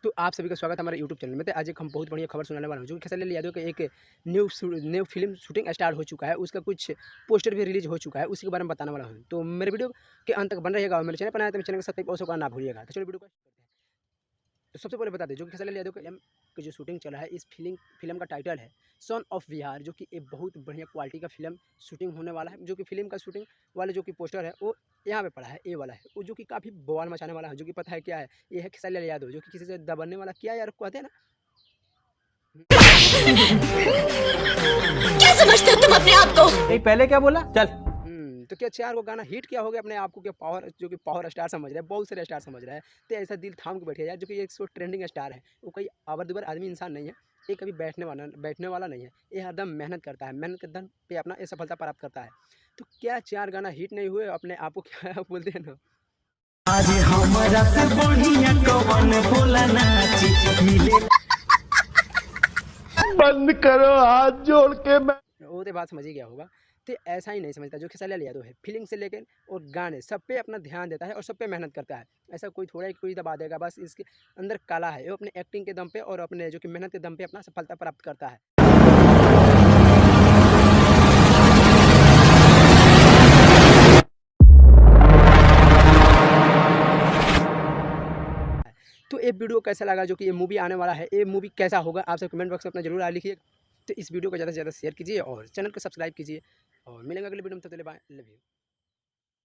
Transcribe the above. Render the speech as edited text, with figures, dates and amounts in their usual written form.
तो आप सभी का स्वागत है हमारे यूट्यूब चैनल में। तो आज एक हम बहुत बढ़िया खबर सुनाने वाला हूँ, जो कि खेसारी लाल यादव के एक न्यू फिल्म शूटिंग स्टार्ट हो चुका है। उसका कुछ पोस्टर भी रिलीज हो चुका है, उसी के बारे में बताने वाला हूँ। तो मेरे वीडियो के अंत तक बन रहिएगा और मेरे चैनल पर आए तो मेरे चैनल को सब्सक्राइब अवश्य करना ना भूलिएगा। तो चलो वीडियो को करते हैं। तो सबसे पहले बता दें, जो कि खेसारी लाल यादव की जो शूटिंग चल रहा है, इस फिल्म का टाइटल है सन ऑफ बिहार, जो कि एक बहुत बढ़िया क्वालिटी का फिल्म शूटिंग होने वाला है। जो कि फिल्म का शूटिंग वाले जो कि पोस्टर है वो यहाँ पे पड़ा है, ए वाला है, वो जो कि काफ़ी बवाल मचाने वाला है। जो कि पता है क्या है, ये है खेसारी लाल यादव, जो कि किसी से दबने वाला क्या यार कहते हैं ना। क्या समझते हो तुम अपने आप को? नहीं, पहले क्या बोला? चल। तो क्या 4 को गाना हिट क्या हो गया अपने आप को, क्या पावर, जो कि पावर स्टार समझ रहा है, बहुत सारे स्टार समझ रहा है। तो ऐसा दिल थाम के बैठे यार, जो कि एक सो ट्रेंडिंग स्टार है, वो कोई आवर दुबर आदमी इंसान नहीं है। ये कभी बैठने वाला नहीं है। ये हरदम मेहनत करता है, मेहनत के दम पे अपना ये सफलता प्राप्त करता है। तो क्या 4 गाना हिट नहीं हुए, अपने आप को क्या बोलते हैं ना। आज हमरा से बढ़िया कौन बोला नाची मिले। बंद करो हाथ जोड़ के। वो तो बात समझ ही गया होगा। तो ऐसा ही नहीं समझता जो खेसारी लाल यादव है, फीलिंग से लेकर और गाने सब पे अपना ध्यान देता है और सब पे मेहनत करता है। ऐसा कोई थोड़ा ही कोई दबा देगा, बस इसके अंदर कला है। वो अपने एक्टिंग के दम पे और अपने जो कि मेहनत के दम पे अपना सफलता प्राप्त करता है। तो ये वीडियो कैसा लगा, जो कि ये मूवी आने वाला है, ये मूवी कैसा होगा, आप सब कमेंट बॉक्स में अपना जरूर लिखिए। तो इस वीडियो को ज़्यादा से ज़्यादा शेयर कीजिए और चैनल को सब्सक्राइब कीजिए और मिलेंगे अगले वीडियो में। तब तक के लिए बाय, लव यू।